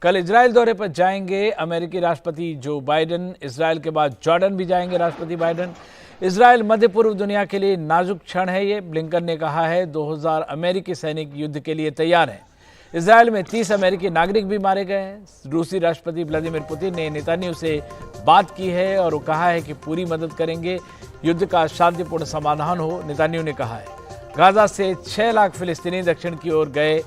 कल इजराइल दौरे पर जाएंगे अमेरिकी राष्ट्रपति जो बाइडेन। इजराइल के बाद जॉर्डन भी जाएंगे राष्ट्रपति बाइडेन। इजराइल मध्य पूर्व दुनिया के लिए नाजुक क्षण है ये, ब्लिंकन ने कहा है। 2000 अमेरिकी सैनिक युद्ध के लिए तैयार हैं। इजराइल में 30 अमेरिकी नागरिक भी मारे गए हैं। रूसी राष्ट्रपति व्लादिमीर पुतिन ने नेतन्याहू से बात की है और वो कहा है कि पूरी मदद करेंगे, युद्ध का शांतिपूर्ण समाधान हो। नेतन्याहू ने कहा है गाजा से 6 लाख फिलिस्तीनी दक्षिण की ओर गए,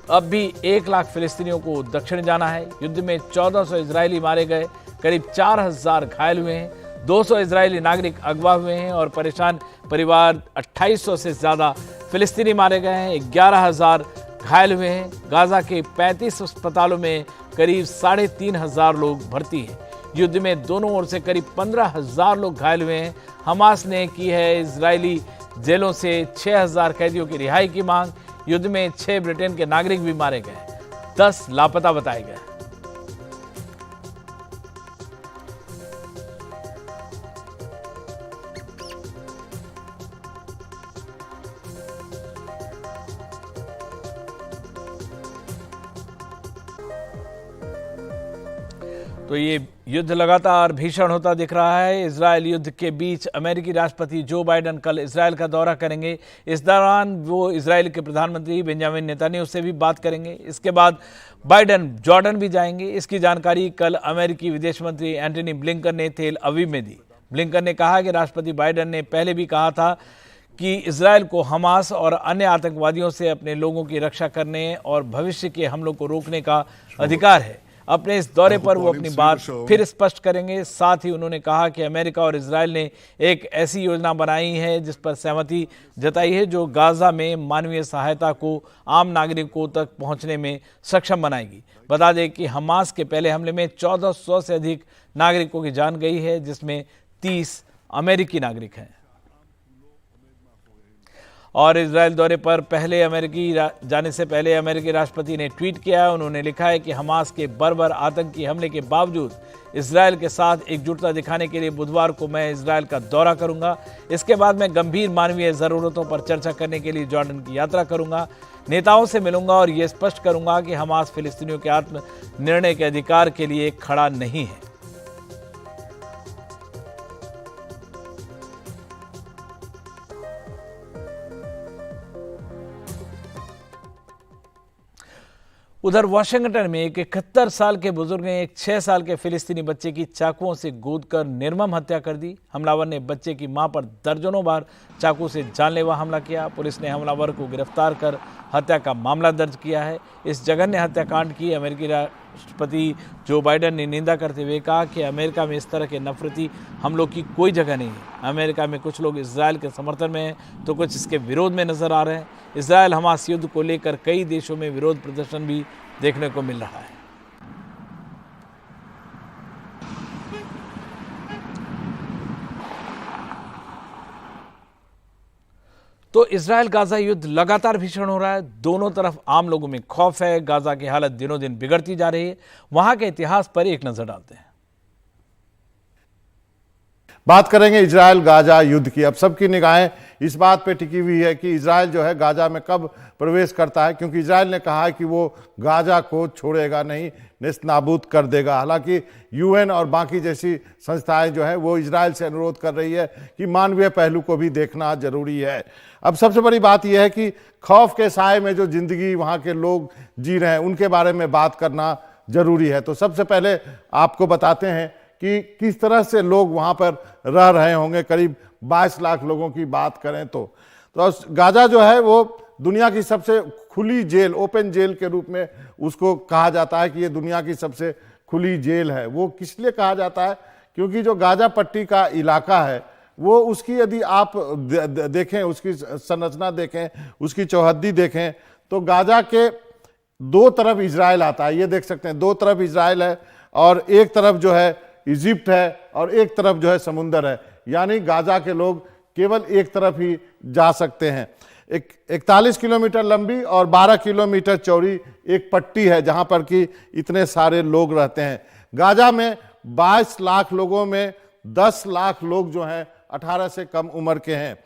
अब भी 1 लाख फिलिस्तीनियों को दक्षिण जाना है। युद्ध में 1400 इजरायली मारे गए, करीब 4000 घायल हुए हैं, 200 इजरायली नागरिक अगवा हुए हैं और परेशान परिवार 2800 से ज्यादा फिलिस्तीनी मारे गए हैं, 11000 घायल हुए हैं। गाजा के 35 अस्पतालों में करीब 3500 लोग भर्ती हैं। युद्ध में दोनों ओर से करीब 15000 लोग घायल हुए हैं। हमास ने की है इजरायली जेलों से 6000 कैदियों की रिहाई की मांग। युद्ध में 6 ब्रिटेन के नागरिक भी मारे गए, 10 लापता बताए गए। तो ये युद्ध लगातार भीषण होता दिख रहा है। इजरायल युद्ध के बीच अमेरिकी राष्ट्रपति जो बाइडेन कल इजरायल का दौरा करेंगे। इस दौरान वो इजरायल के प्रधानमंत्री बेंजामिन नेतन्याहू से भी बात करेंगे। इसके बाद बाइडेन जॉर्डन भी जाएंगे। इसकी जानकारी कल अमेरिकी विदेश मंत्री एंटनी ब्लिंकन ने तेल अवीव में दी। ब्लिंकन ने कहा कि राष्ट्रपति बाइडेन ने पहले भी कहा था कि इजरायल को हमास और अन्य आतंकवादियों से अपने लोगों की रक्षा करने और भविष्य के हमलों को रोकने का अधिकार है। अपने इस दौरे पर वो अपनी बात फिर स्पष्ट करेंगे। साथ ही उन्होंने कहा कि अमेरिका और इजरायल ने एक ऐसी योजना बनाई है जिस पर सहमति जताई है जो गाजा में मानवीय सहायता को आम नागरिकों तक पहुंचने में सक्षम बनाएगी। बता दें कि हमास के पहले हमले में 1400 से अधिक नागरिकों की जान गई है, जिसमें 30 अमेरिकी नागरिक हैं। और इजरायल दौरे पर जाने से पहले अमेरिकी राष्ट्रपति ने ट्वीट किया है। उन्होंने लिखा है कि हमास के बर्बर आतंकी हमले के बावजूद इजरायल के साथ एकजुटता दिखाने के लिए बुधवार को मैं इजरायल का दौरा करूंगा। इसके बाद मैं गंभीर मानवीय जरूरतों पर चर्चा करने के लिए जॉर्डन की यात्रा करूंगा, नेताओं से मिलूंगा और ये स्पष्ट करूंगा कि हमास फिलिस्तीनियों के आत्म निर्णय के अधिकार के लिए खड़ा नहीं है। उधर वाशिंगटन में एक 71 साल के बुजुर्ग ने एक 6 साल के फिलिस्तीनी बच्चे की चाकुओं से गोदकर निर्मम हत्या कर दी। हमलावर ने बच्चे की मां पर दर्जनों बार चाकू से जानलेवा हमला किया। पुलिस ने हमलावर को गिरफ्तार कर हत्या का मामला दर्ज किया है। इस जघन्य हत्याकांड की अमेरिकी राष्ट्रपति जो बाइडेन ने निंदा करते हुए कहा कि अमेरिका में इस तरह के नफरती हमलों की कोई जगह नहीं है। अमेरिका में कुछ लोग इजरायल के समर्थन में हैं तो कुछ इसके विरोध में नजर आ रहे हैं। इजरायल हमास युद्ध को लेकर कई देशों में विरोध प्रदर्शन भी देखने को मिल रहा है। तो इजरायल गाजा युद्ध लगातार भीषण हो रहा है। दोनों तरफ आम लोगों में खौफ है। गाजा की हालत दिनों दिन बिगड़ती जा रही है। वहां के इतिहास पर एक नजर डालते हैं। बात करेंगे इजरायल गाजा युद्ध की। अब सबकी निगाहें इस बात पे टिकी हुई है कि इजरायल जो है गाजा में कब प्रवेश करता है, क्योंकि इजरायल ने कहा है कि वो गाजा को छोड़ेगा नहीं, नेस्तनाबूद कर देगा। हालांकि यूएन और बाकी जैसी संस्थाएं जो है वो इजरायल से अनुरोध कर रही है कि मानवीय पहलू को भी देखना जरूरी है। अब सबसे बड़ी बात यह है कि खौफ के साए में जो जिंदगी वहाँ के लोग जी रहे हैं उनके बारे में बात करना जरूरी है। तो सबसे पहले आपको बताते हैं कि किस तरह से लोग वहाँ पर रह रहे होंगे। करीब 22 लाख लोगों की बात करें तो गाजा जो है वो दुनिया की सबसे खुली जेल, ओपन जेल के रूप में उसको कहा जाता है कि ये दुनिया की सबसे खुली जेल है। वो किस लिए कहा जाता है, क्योंकि जो गाजा पट्टी का इलाका है वो उसकी यदि आप देखें, उसकी संरचना देखें, उसकी चौहद्दी देखें तो गाजा के दो तरफ इजराइल आता है। ये देख सकते हैं, दो तरफ इजराइल है और एक तरफ जो है इजिप्ट है और एक तरफ जो है समुंदर है। यानी गाजा के लोग केवल एक तरफ ही जा सकते हैं। 41 किलोमीटर लंबी और 12 किलोमीटर चौड़ी एक पट्टी है जहां पर कि इतने सारे लोग रहते हैं। गाजा में 22 लाख लोगों में 10 लाख लोग जो हैं 18 से कम उम्र के हैं।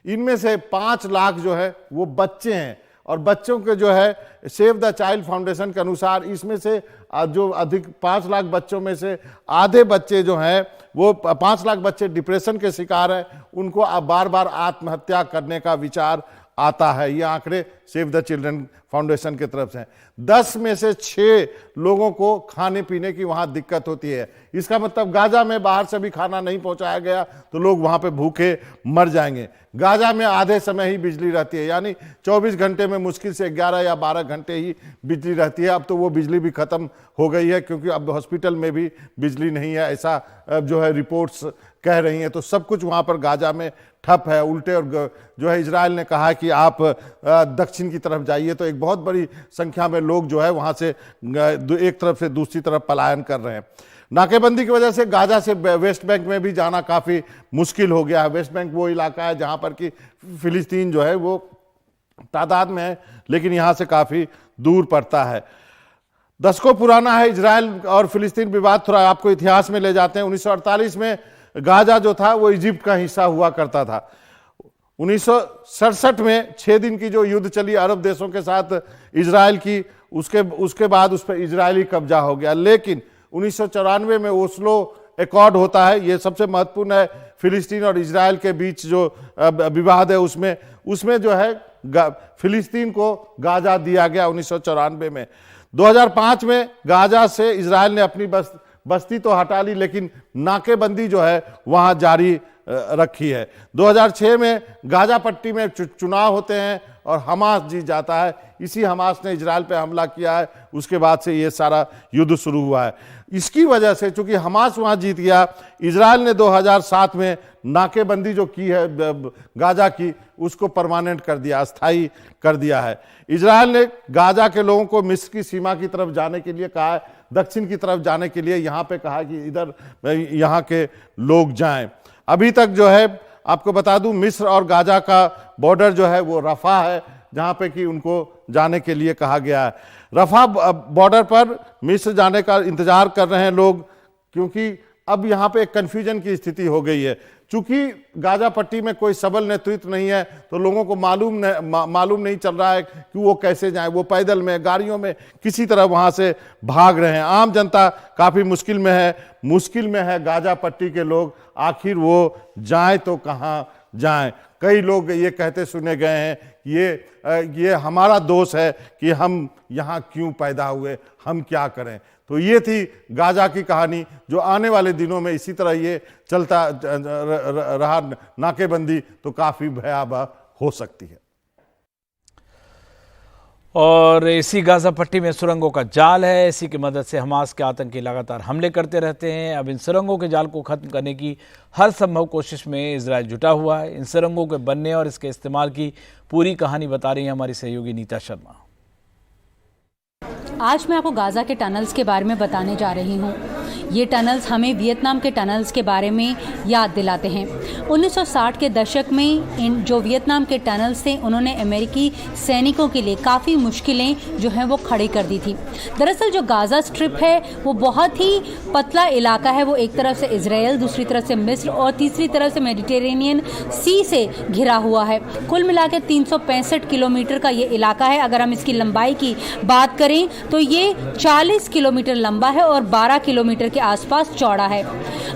इनमें से 5 लाख जो है वो बच्चे हैं और बच्चों के जो है सेव द चाइल्ड फाउंडेशन के अनुसार इसमें से जो अधिक 5 लाख बच्चों में से आधे बच्चे जो हैं वो 5 लाख बच्चे डिप्रेशन के शिकार हैं, उनको अब बार बार आत्महत्या करने का विचार आता है। ये आंकड़े सेव द चिल्ड्रन फाउंडेशन की तरफ से हैं। 10 में से 6 लोगों को खाने पीने की वहां दिक्कत होती है। इसका मतलब गाजा में बाहर से भी खाना नहीं पहुंचाया गया तो लोग वहां पे भूखे मर जाएंगे। गाजा में आधे समय ही बिजली रहती है, यानी 24 घंटे में मुश्किल से 11 या 12 घंटे ही बिजली रहती है। अब तो वो बिजली भी खत्म हो गई है, क्योंकि अब हॉस्पिटल में भी बिजली नहीं है, ऐसा जो है रिपोर्ट्स कह रही हैं। तो सब कुछ वहां पर गाजा में ठप है, उल्टे। और जो है इजराइल ने कहा कि आप दक्षिण की तरफ जाइए, तो एक बहुत बड़ी संख्या में लोग जो है वहां से एक तरफ से दूसरी तरफ पलायन कर रहे हैं। नाकेबंदी की वजह से गाजा से वेस्ट बैंक में भी जाना काफी मुश्किल हो गया है। वेस्ट बैंक वो इलाका है जहां पर कि फिलिस्तीन जो है वो तादाद में है, लेकिन यहां से काफी दूर पड़ता है। दशकों पुराना है इजराइल और फिलिस्तीन विवाद। थोड़ा आपको इतिहास में ले जाते हैं। 1948 में गाजा जो था वो इजिप्ट का हिस्सा हुआ करता था। 1967 में 6 दिन की जो युद्ध चली अरब देशों के साथ इजराइल की, उसके बाद उस पर इजरायली कब्जा हो गया। लेकिन 1994 में ओस्लो एकॉर्ड होता है, ये सबसे महत्वपूर्ण है फिलिस्तीन और इजराइल के बीच जो विवाद है उसमें जो है फिलिस्तीन को गाजा दिया गया 1994 में। 2005 में गाजा से इजराइल ने अपनी बस्ती तो हटा ली, लेकिन नाकेबंदी जो है वहां जारी रखी है। 2006 में गाजा पट्टी में चुनाव होते हैं और हमास जीत जाता है। इसी हमास ने इजराइल पे हमला किया है, उसके बाद से ये सारा युद्ध शुरू हुआ है। इसकी वजह से चूंकि हमास वहां जीत गया, इजराइल ने 2007 में नाकेबंदी जो की है गाजा की, उसको परमानेंट कर दिया, अस्थायी कर दिया है। इजराइल ने गाजा के लोगों को मिस्र की सीमा की तरफ जाने के लिए कहा है, दक्षिण की तरफ जाने के लिए यहां पे कहा कि इधर यहां के लोग जाएं। अभी तक जो है आपको बता दूं, मिस्र और गाजा का बॉर्डर जो है वो रफा है, जहां पे कि उनको जाने के लिए कहा गया है। रफा बॉर्डर पर मिस्र जाने का इंतजार कर रहे हैं लोग, क्योंकि अब यहां पे एक कंफ्यूजन की स्थिति हो गई है। चूंकि गाजा पट्टी में कोई सबल नेतृत्व नहीं है, तो लोगों को मालूम नहीं चल रहा है कि वो कैसे जाएं। वो पैदल में, गाड़ियों में, किसी तरह वहां से भाग रहे हैं। आम जनता काफी मुश्किल में है गाजा पट्टी के लोग, आखिर वो जाएं तो कहां जाएं। कई लोग ये कहते सुने गए हैं कि ये हमारा दोष है कि हम यहां क्यों पैदा हुए, हम क्या करें। तो ये थी गाजा की कहानी, जो आने वाले दिनों में इसी तरह ये चलता रहा नाकेबंदी तो काफी भयावह हो सकती है। और इसी गाजा पट्टी में सुरंगों का जाल है। इसी की मदद से हमास के आतंकी लगातार हमले करते रहते हैं। अब इन सुरंगों के जाल को खत्म करने की हर संभव कोशिश में इजराइल जुटा हुआ है। इन सुरंगों के बनने और इसके इस्तेमाल की पूरी कहानी बता रही है हमारी सहयोगी नीता शर्मा। आज मैं आपको गाजा के टनल्स के बारे में बताने जा रही हूँ। ये टनल्स हमें वियतनाम के टनल्स के बारे में याद दिलाते हैं। 1960 के दशक में इन जो वियतनाम के टनल्स थे, उन्होंने अमेरिकी सैनिकों के लिए काफ़ी मुश्किलें जो हैं वो खड़ी कर दी थी। दरअसल जो गाजा स्ट्रिप है वो बहुत ही पतला इलाका है। वो एक तरफ से इजराइल, दूसरी तरफ से मिस्र और तीसरी तरफ से मेडिटेरेनियन सी से घिरा हुआ है। कुल मिला के 365 किलोमीटर का ये इलाका है। अगर हम इसकी लंबाई की बात करें तो ये 40 किलोमीटर लंबा है और 12 किलोमीटर के आसपास चौड़ा है।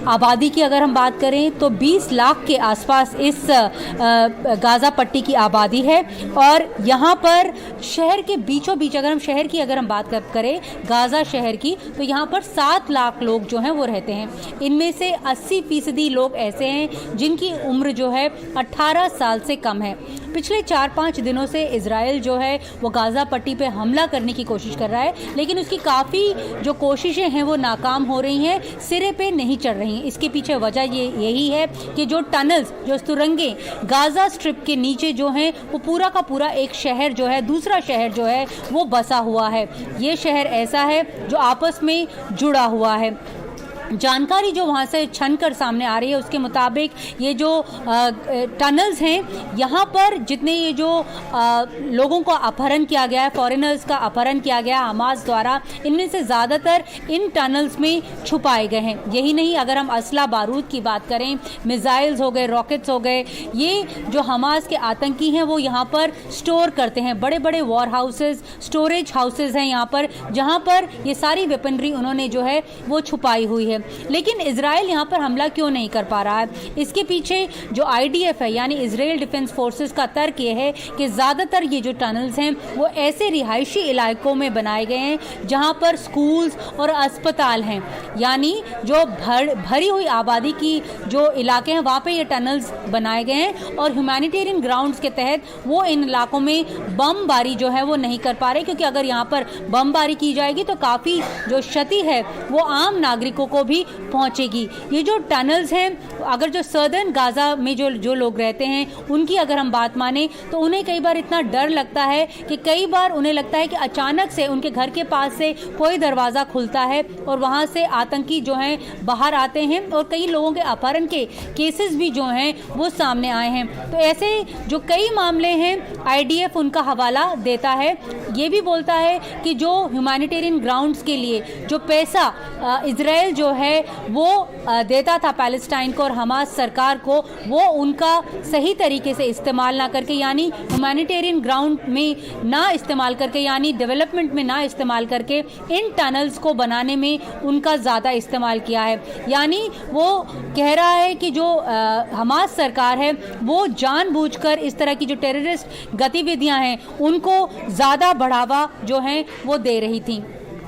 आबादी की अगर हम बात करें तो 20 लाख के आसपास इस गाजा पट्टी की आबादी है। और यहाँ पर शहर के बीचों बीच अगर हम बात करें गाजा शहर की, तो यहाँ पर 7 लाख लोग जो हैं वो रहते हैं। इनमें से 80% लोग ऐसे हैं जिनकी उम्र जो है 18 साल से कम है। पिछले 4-5 दिनों से इजराइल जो है वो गाजा पट्टी पे हमला करने की कोशिश कर रहा है, लेकिन उसकी काफ़ी जो कोशिशें हैं वो नाकाम हो रही हैं, सिरे पे नहीं चढ़ रही हैं। इसके पीछे वजह यही है कि जो टनल्स, जो सुरंगें गाजा स्ट्रिप के नीचे जो हैं, वो पूरा का पूरा एक शहर जो है, दूसरा शहर जो है वो बसा हुआ है। ये शहर ऐसा है जो आपस में जुड़ा हुआ है। जानकारी जो वहाँ से छन कर सामने आ रही है उसके मुताबिक ये जो टनल्स हैं यहाँ पर जितने ये जो लोगों को अपहरण किया गया है, फॉरेनर्स का अपहरण किया गया हमास द्वारा, इनमें से ज़्यादातर इन टनल्स में छुपाए गए हैं। यही नहीं, अगर हम असला बारूद की बात करें, मिसाइल्स हो गए, रॉकेट्स हो गए, ये जो हमास के आतंकी हैं वो यहाँ पर स्टोर करते हैं। बड़े बड़े वॉर हाउसेज, स्टोरेज हाउसेज हैं यहाँ पर, जहाँ पर ये सारी वेपनरी उन्होंने जो है वो छुपाई हुई है। लेकिन इजराइल यहाँ पर हमला क्यों नहीं कर पा रहा है? इसके पीछे जो IDF है यानी इजराइल डिफेंस फोर्सेस का तर्क ये है कि ज़्यादातर ये जो टनल्स हैं वो ऐसे रिहायशी इलाकों में बनाए गए हैं जहाँ पर स्कूल्स और अस्पताल हैं, यानी जो भरी हुई आबादी की जो इलाके हैं वहाँ पे ये टनल्स बनाए गए हैं और ह्यूमैनिटेरियन ग्राउंड्स के तहत वो इन इलाकों में बमबारी जो है वो नहीं कर पा रहे, क्योंकि अगर यहाँ पर बमबारी की जाएगी तो काफ़ी जो क्षति है वो आम नागरिकों को भी पहुंचेगी। ये जो टनल्स हैं, अगर जो सर्दर्न गाजा में जो लोग रहते हैं उनकी अगर हम बात माने तो उन्हें कई बार इतना डर लगता है कि कई बार उन्हें लगता है कि अचानक से उनके घर के पास से कोई दरवाज़ा खुलता है और वहाँ से आतंकी जो हैं बाहर आते हैं और कई लोगों के अपहरण के केसेस भी जो हैं वो सामने आए हैं। तो ऐसे जो कई मामले हैं IDF उनका हवाला देता है, ये भी बोलता है कि जो ह्यूमैनिटेरियन ग्राउंड्स के लिए जो पैसा इजराइल जो है वो देता था पैलेस्टाइन को और हमास सरकार को, वो उनका सही तरीके से इस्तेमाल ना करके, यानी ह्यूमैनिटेरियन ग्राउंड में ना इस्तेमाल करके, यानी डेवलपमेंट में ना इस्तेमाल करके इन टनल्स को बनाने में उनका ज़्यादा इस्तेमाल किया है। यानी वो कह रहा है कि जो हमास सरकार है वो जानबूझकर इस तरह की जो टेररिस्ट गतिविधियां हैं उनको ज़्यादा बढ़ावा जो है वो दे रही थी।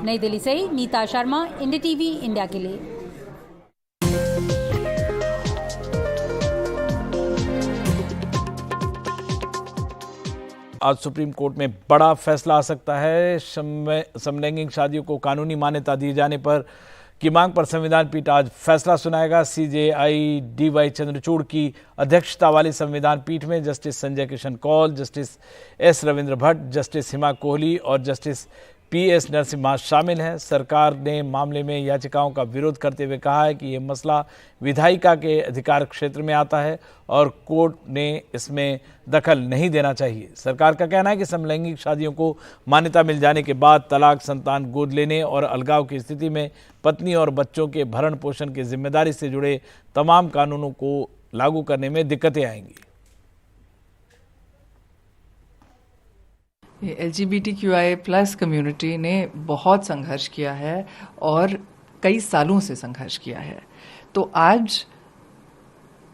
नई दिल्ली से Neeta Sharma, India TV India के लिए। आज सुप्रीम कोर्ट में बड़ा फैसला आ सकता है। समलैंगिक शादियों को कानूनी मान्यता दिए जाने पर की मांग पर संविधान पीठ आज फैसला सुनाएगा। CJI DY चंद्रचूड़ की अध्यक्षता वाली संविधान पीठ में justice Sanjay Kishan Kaul, justice S Ravindra Bhat, justice Hima Kohli और जस्टिस PS नरसिम्हा शामिल हैं। सरकार ने मामले में याचिकाओं का विरोध करते हुए कहा है कि ये मसला विधायिका के अधिकार क्षेत्र में आता है और कोर्ट ने इसमें दखल नहीं देना चाहिए। सरकार का कहना है कि समलैंगिक शादियों को मान्यता मिल जाने के बाद तलाक, संतान गोद लेने और अलगाव की स्थिति में पत्नी और बच्चों के भरण पोषण की जिम्मेदारी से जुड़े तमाम कानूनों को लागू करने में दिक्कतें आएंगी। LGBTQI+ कम्युनिटी ने बहुत संघर्ष किया है और कई सालों से संघर्ष किया है। तो आज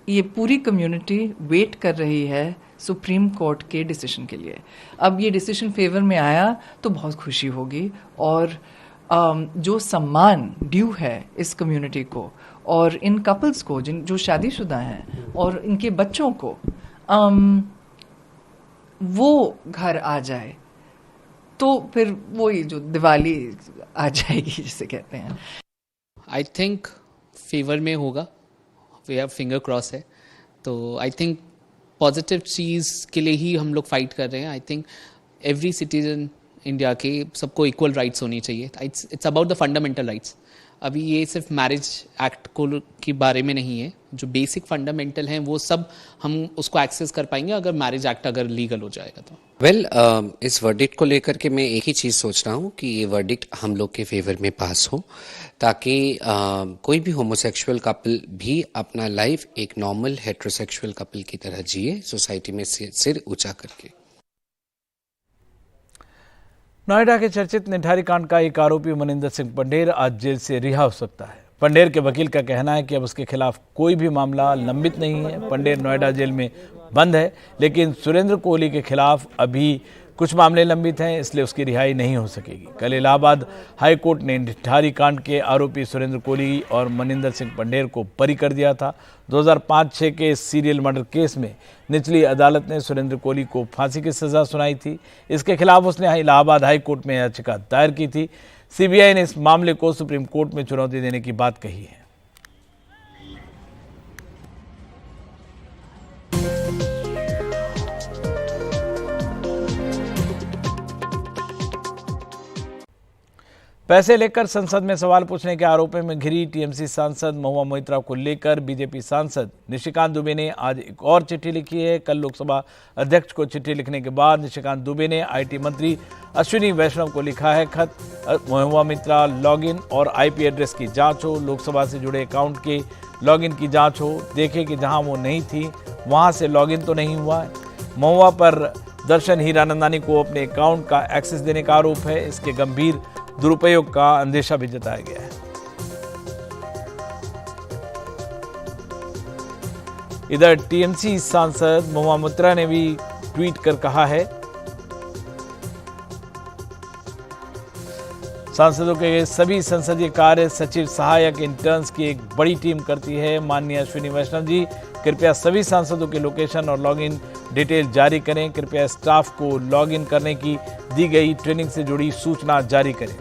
ये पूरी कम्युनिटी वेट कर रही है सुप्रीम कोर्ट के डिसीजन के लिए। अब ये डिसीजन फेवर में आया तो बहुत खुशी होगी और जो सम्मान ड्यू है इस कम्युनिटी को और इन कपल्स को जो शादीशुदा हैं और इनके बच्चों को वो घर आ जाए तो फिर वही जो दिवाली आ जाएगी जिसे कहते हैं। आई थिंक फेवर में होगा, वी हैव फिंगर क्रॉस है। तो आई थिंक पॉजिटिव चीज़ के लिए ही हम लोग फाइट कर रहे हैं। I think every citizen India के सबको इक्वल राइट्स होनी चाहिए। It's about the fundamental rights. अभी ये सिर्फ मैरिज एक्ट को के बारे में नहीं है, जो बेसिक फंडामेंटल हैं वो सब हम उसको एक्सेस कर पाएंगे अगर मैरिज एक्ट अगर लीगल हो जाएगा तो। इस वर्डिक्ट को लेकर के मैं एक ही चीज़ सोच रहा हूँ कि ये वर्डिक्ट हम लोग के फेवर में पास हो, ताकि कोई भी होमोसेक्सुअल कपल भी अपना लाइफ एक नॉर्मल हेट्रोसेक्सुअल कपल की तरह जिए, सोसाइटी में सिर ऊंचा करके। नोएडा के चर्चित निठारी कांड का एक आरोपी मनिंदर सिंह पंढेर आज जेल से रिहा हो सकता है। पंढेर के वकील का कहना है कि अब उसके खिलाफ कोई भी मामला लंबित नहीं है। पंढेर नोएडा जेल में बंद है, लेकिन सुरेंद्र कोहली के खिलाफ अभी कुछ मामले लंबित हैं, इसलिए उसकी रिहाई नहीं हो सकेगी। कल इलाहाबाद हाई कोर्ट ने निठारी कांड के आरोपी सुरेंद्र कोहली और मनिंदर सिंह पंढेर को बरी कर दिया था। 2005-6 के सीरियल मर्डर केस में निचली अदालत ने सुरेंद्र कोहली को फांसी की सजा सुनाई थी। इसके खिलाफ उसने इलाहाबाद हाई कोर्ट में याचिका दायर की थी। CBI ने इस मामले को सुप्रीम कोर्ट में चुनौती देने की बात कही है। पैसे लेकर संसद में सवाल पूछने के आरोप में घिरी टीएमसी सांसद महुआ मोइत्रा को लेकर बीजेपी सांसद निशिकांत दुबे ने आज एक और चिट्ठी लिखी है। कल लोकसभा अध्यक्ष को चिट्ठी लिखने के बाद निशिकांत दुबे ने आईटी मंत्री अश्विनी वैष्णव को लिखा है खत। महुआ मोइत्रा लॉगिन और आईपी एड्रेस की जांच हो, लोकसभा से जुड़े अकाउंट के लॉगिन की जांच हो, देखे कि जहां वो नहीं थी वहां से लॉगिन तो नहीं हुआ है। महुआ पर दर्शन हीरानंदानी को अपने अकाउंट का एक्सेस देने का आरोप है। इसके गंभीर दुरुपयोग का अंदेशा भी जताया गया है। इधर टीएमसी सांसद महुआ मोइत्रा ने भी ट्वीट कर कहा है, सांसदों के सभी संसदीय कार्य सचिव, सहायक, इंटर्न्स की एक बड़ी टीम करती है। माननीय अश्विनी वैष्णव जी, कृपया सभी सांसदों के लोकेशन और लॉगिन डिटेल जारी करें। कृपया स्टाफ को लॉगिन करने की दी गई ट्रेनिंग से जुड़ी सूचना जारी करें।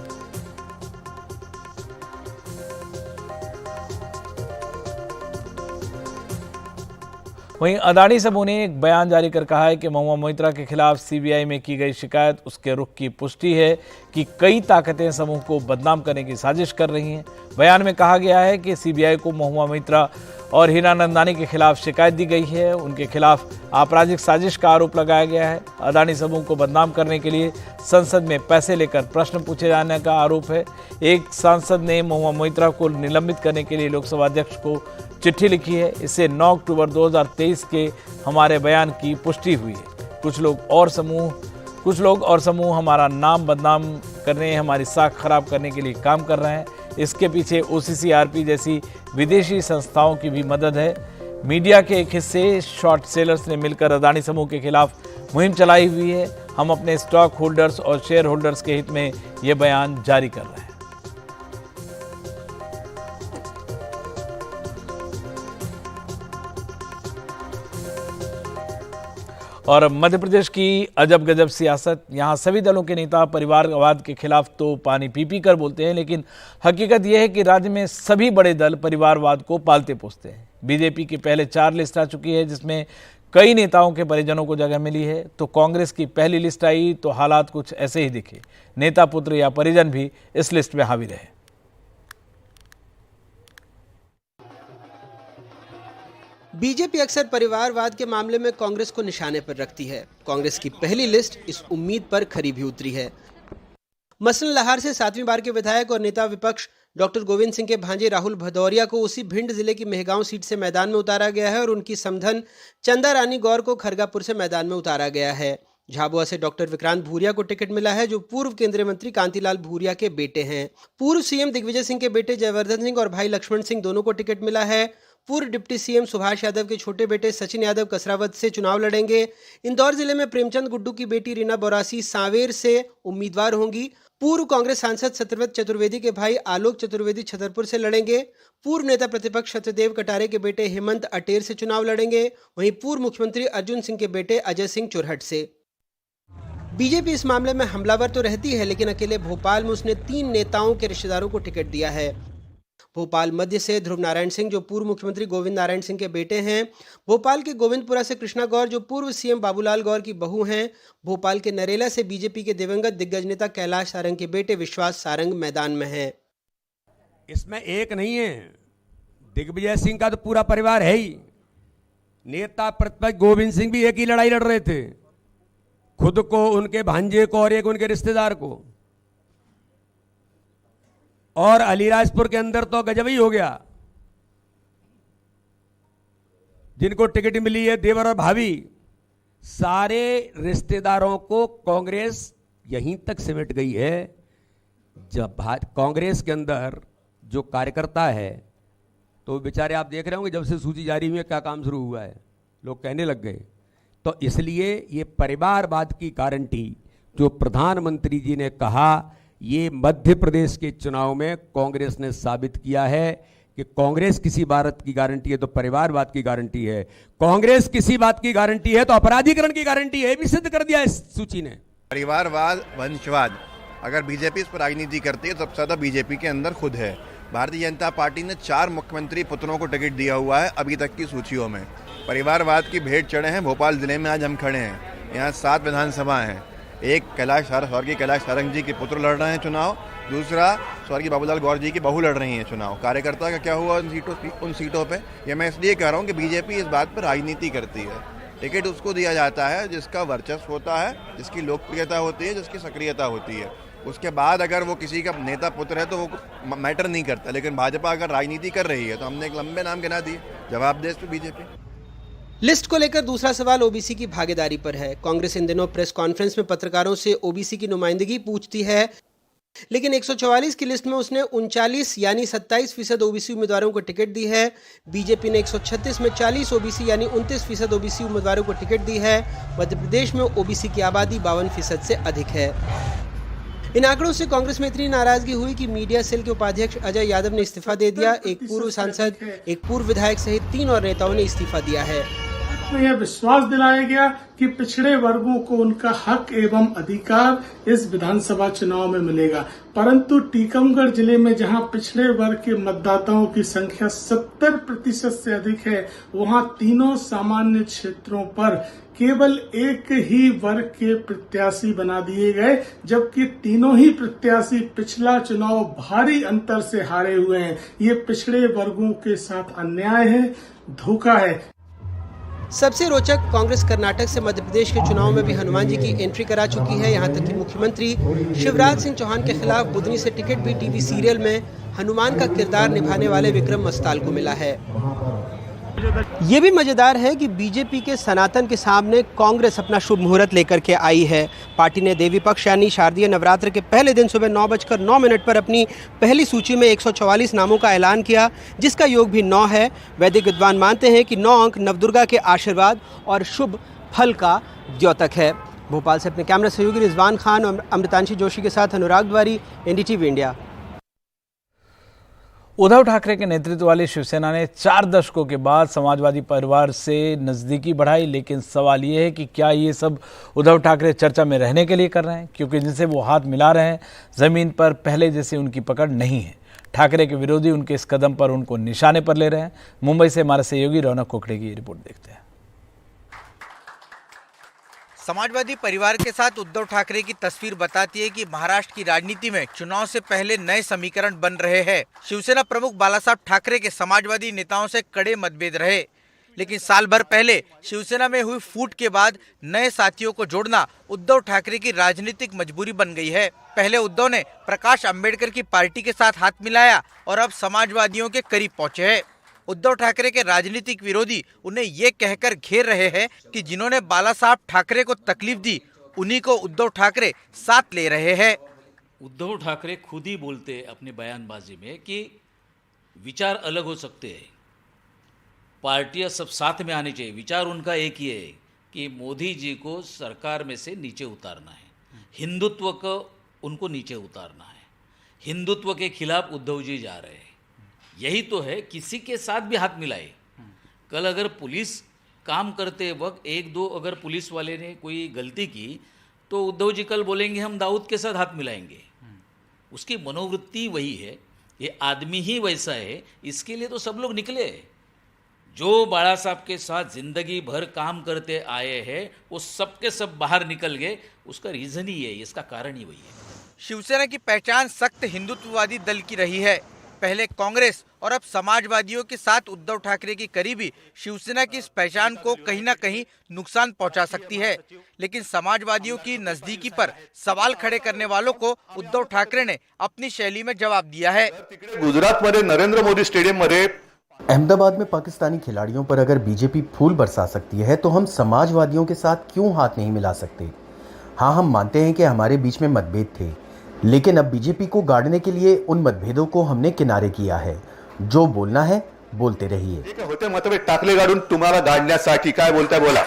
वहीं अदानी समूह ने एक बयान जारी कर कहा है कि महुआ मोइत्रा के खिलाफ सीबीआई में की गई शिकायत उसके रुख की पुष्टि है कि कई ताकतें समूह को बदनाम करने की साजिश कर रही हैं। बयान में कहा गया है कि सीबीआई को महुआ मोइत्रा और हीरानंदानी के खिलाफ शिकायत दी गई है। उनके खिलाफ आपराधिक साजिश का आरोप लगाया गया है। अदानी समूह को बदनाम करने के लिए संसद में पैसे लेकर प्रश्न पूछे जाने का आरोप है। एक सांसद ने महुआ मोइत्रा को निलंबित करने के लिए लोकसभा अध्यक्ष को चिट्ठी लिखी है। इससे 9 अक्टूबर 2023 के हमारे बयान की पुष्टि हुई है। कुछ लोग और समूह हमारा नाम बदनाम करने, हमारी साख खराब करने के लिए काम कर रहे हैं। इसके पीछे OCCRP जैसी विदेशी संस्थाओं की भी मदद है। मीडिया के एक हिस्से शॉर्ट सेलर्स ने मिलकर अदानी समूह के खिलाफ मुहिम चलाई हुई है। हम अपने स्टॉक होल्डर्स और शेयर होल्डर्स के हित में ये बयान जारी कर रहे हैं। और मध्य प्रदेश की अजब गजब सियासत। यहाँ सभी दलों के नेता परिवारवाद के खिलाफ तो पानी पी पी कर बोलते हैं, लेकिन हकीकत यह है कि राज्य में सभी बड़े दल परिवारवाद को पालते पोसते हैं। बीजेपी की पहले 4 लिस्ट आ चुकी है, जिसमें कई नेताओं के परिजनों को जगह मिली है। तो कांग्रेस की पहली लिस्ट आई तो हालात कुछ ऐसे ही दिखे। नेता पुत्र या परिजन भी इस लिस्ट में हावी रहे। बीजेपी अक्सर परिवारवाद के मामले में कांग्रेस को निशाने पर रखती है। कांग्रेस की पहली लिस्ट इस उम्मीद पर खरी भी उतरी है। मसलन लाहौर से 7वीं बार के विधायक और नेता विपक्ष डॉक्टर गोविंद सिंह के भांजे राहुल भदौरिया को उसी भिंड जिले की मेहगांव सीट से मैदान में उतारा गया है और उनकी समधन चंदा रानी गौर को खरगापुर से मैदान में उतारा गया है। झाबुआ से डॉक्टर विक्रांत भूरिया को टिकट मिला है, जो पूर्व केंद्रीय मंत्री कांतिलाल भूरिया के बेटे हैं। पूर्व सीएम दिग्विजय सिंह के बेटे जयवर्धन सिंह और भाई लक्ष्मण सिंह दोनों को टिकट मिला है। पूर्व डिप्टी सीएम सुभाष यादव के छोटे बेटे सचिन यादव कसरावत से चुनाव लड़ेंगे। इंदौर जिले में प्रेमचंद गुड्डू की बेटी रीना बोरासी सांवेर से उम्मीदवार होंगी। पूर्व कांग्रेस सांसद सत्यव्रत चतुर्वेदी के भाई आलोक चतुर्वेदी छतरपुर से लड़ेंगे। पूर्व नेता प्रतिपक्ष सत्यदेव कटारे के बेटे हेमंत अटेर से चुनाव लड़ेंगे। वहीं पूर्व मुख्यमंत्री अर्जुन सिंह के बेटे अजय सिंह चुरहट से। बीजेपी इस मामले में हमलावर तो रहती है, लेकिन अकेले भोपाल में उसने 3 नेताओं के रिश्तेदारों को टिकट दिया है। भोपाल मध्य से ध्रुव नारायण सिंह, जो पूर्व मुख्यमंत्री गोविंद नारायण सिंह के बेटे हैं। भोपाल के गोविंदपुरा से कृष्णा गौर, जो पूर्व सीएम बाबूलाल गौर की बहू हैं। भोपाल के नरेला से बीजेपी के दिवंगत दिग्गज नेता कैलाश सारंग के बेटे विश्वास सारंग मैदान में हैं। इसमें एक नहीं है, दिग्विजय सिंह का तो पूरा परिवार है ही। नेता प्रतिपक्ष गोविंद सिंह भी एक ही लड़ाई लड़ रहे थे, खुद को, उनके भांजे को और एक उनके रिश्तेदार को। और अलीराजपुर के अंदर तो गजब ही हो गया। जिनको टिकट मिली है देवर और भाभी, सारे रिश्तेदारों को कांग्रेस यहीं तक सिमट गई है। जब कांग्रेस के अंदर जो कार्यकर्ता है, तो बेचारे आप देख रहे होंगे जब से सूची जारी हुई है क्या काम शुरू हुआ है, लोग कहने लग गए। तो इसलिए ये परिवारवाद की गारंटी जो प्रधानमंत्री जी ने कहा, ये मध्य प्रदेश के चुनाव में कांग्रेस ने साबित किया है कि कांग्रेस किसी बात की गारंटी है तो परिवारवाद की गारंटी है। कांग्रेस किसी बात की गारंटी है तो अपराधीकरण की गारंटी है, भी सिद्ध कर दिया इस सूची ने। परिवारवाद, वंशवाद, अगर बीजेपी इस पर राजनीति करती है तो सबसे ज्यादा बीजेपी के अंदर खुद है। भारतीय जनता पार्टी ने 4 मुख्यमंत्री पुत्रों को टिकट दिया हुआ है अभी तक की सूचियों में। परिवारवाद की भेंट चढ़े हैं। भोपाल जिले में आज हम खड़े हैं, यहाँ 7 विधानसभा हैं। एक कैलाश सारंग जी के पुत्र लड़ रहे हैं चुनाव, दूसरा, स्वर्गीय बाबूलाल गौर जी की बहू लड़ रही हैं चुनाव, कार्यकर्ता का क्या हुआ उन सीटों पे। ये मैं इसलिए कह रहा हूँ कि बीजेपी इस बात पर राजनीति करती है। टिकट उसको दिया जाता है जिसका वर्चस्व होता है, जिसकी लोकप्रियता होती है, जिसकी सक्रियता होती है। उसके बाद अगर वो किसी का नेता पुत्र है तो वो मैटर नहीं करता। लेकिन भाजपा अगर राजनीति कर रही है तो हमने एक लंबे नाम गिना दिए, जवाब दे इस पर बीजेपी। लिस्ट को लेकर दूसरा सवाल ओबीसी की भागीदारी पर है। कांग्रेस इन दिनों प्रेस कॉन्फ्रेंस में पत्रकारों से ओबीसी की नुमाइंदगी पूछती है, लेकिन 144 की लिस्ट में उसने 39 यानी 27% ओबीसी उम्मीदवारों को टिकट दी है। बीजेपी ने 136 में 40 ओबीसी यानी 29% ओबीसी उम्मीदवारों को टिकट दी है। मध्य प्रदेश में ओबीसी की आबादी 52% से अधिक है। इन आंकड़ों से कांग्रेस में इतनी नाराजगी हुई कि मीडिया सेल के उपाध्यक्ष अजय यादव ने इस्तीफा दे दिया। एक पूर्व सांसद, एक पूर्व विधायक सहित 3 और नेताओं ने इस्तीफा दिया है। यह विश्वास दिलाया गया कि पिछड़े वर्गों को उनका हक एवं अधिकार इस विधानसभा चुनाव में मिलेगा, परंतु टीकमगढ़ जिले में जहां पिछड़े वर्ग के मतदाताओं की संख्या 70% से अधिक है, वहां तीनों सामान्य क्षेत्रों पर केवल एक ही वर्ग के प्रत्याशी बना दिए गए, जबकि तीनों ही प्रत्याशी पिछला चुनाव भारी अंतर से हारे हुए हैं। ये पिछड़े वर्गों के साथ अन्याय है, धोखा है। सबसे रोचक, कांग्रेस कर्नाटक से मध्य प्रदेश के चुनाव में भी हनुमान जी की एंट्री करा चुकी है। यहां तक कि मुख्यमंत्री शिवराज सिंह चौहान के खिलाफ बुदनी से टिकट भी टीवी सीरियल में हनुमान का किरदार निभाने वाले विक्रम मस्ताल को मिला है। ये भी मजेदार है कि बीजेपी के सनातन के सामने कांग्रेस अपना शुभ मुहूर्त लेकर के आई है। पार्टी ने देवी पक्ष यानी शारदीय नवरात्र के पहले दिन सुबह 9:09 पर अपनी पहली सूची में 144 नामों का ऐलान किया, जिसका योग भी 9 है। वैदिक विद्वान मानते हैं कि 9 अंक नवदुर्गा के आशीर्वाद और शुभ फल का द्योतक है। भोपाल से अपने कैमरा सहयोगी रिजवान खान और अमृतांशी जोशी के साथ अनुराग द्वारी, एनडीटीवी इंडिया। उद्धव ठाकरे के नेतृत्व वाली शिवसेना ने 4 दशकों के बाद समाजवादी परिवार से नज़दीकी बढ़ाई, लेकिन सवाल ये है कि क्या ये सब उद्धव ठाकरे चर्चा में रहने के लिए कर रहे हैं, क्योंकि जिनसे वो हाथ मिला रहे हैं ज़मीन पर पहले जैसे उनकी पकड़ नहीं है। ठाकरे के विरोधी उनके इस कदम पर उनको निशाने पर ले रहे हैं। मुंबई से हमारे सहयोगी रौनक कोकड़े की रिपोर्ट देखते हैं। समाजवादी परिवार के साथ उद्धव ठाकरे की तस्वीर बताती है कि महाराष्ट्र की राजनीति में चुनाव से पहले नए समीकरण बन रहे हैं। शिवसेना प्रमुख बालासाहब ठाकरे के समाजवादी नेताओं से कड़े मतभेद रहे, लेकिन साल भर पहले शिवसेना में हुई फूट के बाद नए साथियों को जोड़ना उद्धव ठाकरे की राजनीतिक मजबूरी बन गई है। पहले उद्धव ने प्रकाश अंबेडकर की पार्टी के साथ हाथ मिलाया और अब समाजवादियों के करीब पहुंचे हैं। उद्धव ठाकरे के राजनीतिक विरोधी उन्हें ये कहकर घेर रहे हैं कि जिन्होंने बालासाहब ठाकरे को तकलीफ दी, उन्हीं को उद्धव ठाकरे साथ ले रहे हैं। उद्धव ठाकरे खुद ही बोलते अपने बयानबाजी में कि विचार अलग हो सकते हैं, पार्टियां सब साथ में आनी चाहिए। विचार उनका एक ही है कि मोदी जी को सरकार में से नीचे उतारना है, हिंदुत्व को उनको नीचे उतारना है। हिंदुत्व के खिलाफ उद्धव जी जा रहे हैं। यही तो है, किसी के साथ भी हाथ मिलाए। कल अगर पुलिस काम करते वक्त 1-2 अगर पुलिस वाले ने कोई गलती की तो उद्धव जी कल बोलेंगे हम दाऊद के साथ हाथ मिलाएंगे। उसकी मनोवृत्ति वही है, ये आदमी ही वैसा है। इसके लिए तो सब लोग निकले। जो बाला साहब के साथ जिंदगी भर काम करते आए हैं वो सब के सब बाहर निकल गए। उसका रीज़न ही है, इसका कारण ही वही है। शिवसेना की पहचान सख्त हिंदुत्ववादी दल की रही है। पहले कांग्रेस और अब समाजवादियों के साथ उद्धव ठाकरे की करीबी शिवसेना की इस पहचान को कहीं ना कहीं नुकसान पहुंचा सकती है। लेकिन समाजवादियों की नजदीकी पर सवाल खड़े करने वालों को उद्धव ठाकरे ने अपनी शैली में जवाब दिया है। गुजरात में नरेंद्र मोदी स्टेडियम में अहमदाबाद में पाकिस्तानी खिलाड़ियों पर अगर बीजेपी फूल बरसा सकती है तो हम समाजवादियों के साथ क्यों हाथ नहीं मिला सकते। हाँ, हम मानते हैं कि हमारे बीच में मतभेद थे, लेकिन अब बीजेपी को गाड़ने के लिए उन मतभेदों को हमने किनारे किया है। जो बोलना है बोलते रहिए। होते मतभेद टाकले गाडून तुम्हाला गाडण्यासाठी काय बोलताय बोला।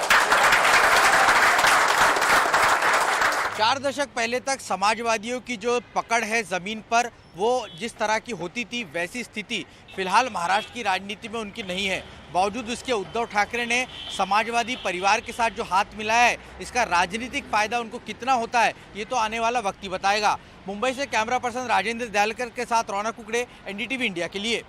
4 दशक पहले तक समाजवादियों की जो पकड़ है जमीन पर, वो जिस तरह की होती थी वैसी स्थिति फिलहाल महाराष्ट्र की राजनीति में उनकी नहीं है। बावजूद इसके उद्धव ठाकरे ने समाजवादी परिवार के साथ जो हाथ मिलाया है, इसका राजनीतिक फायदा उनको कितना होता है ये तो आने वाला वक्त ही बताएगा। मुंबई से कैमरा पर्सन राजेंद्र दयालकर के साथ रौनक कुकड़े, एनडीटीवी इंडिया के लिए।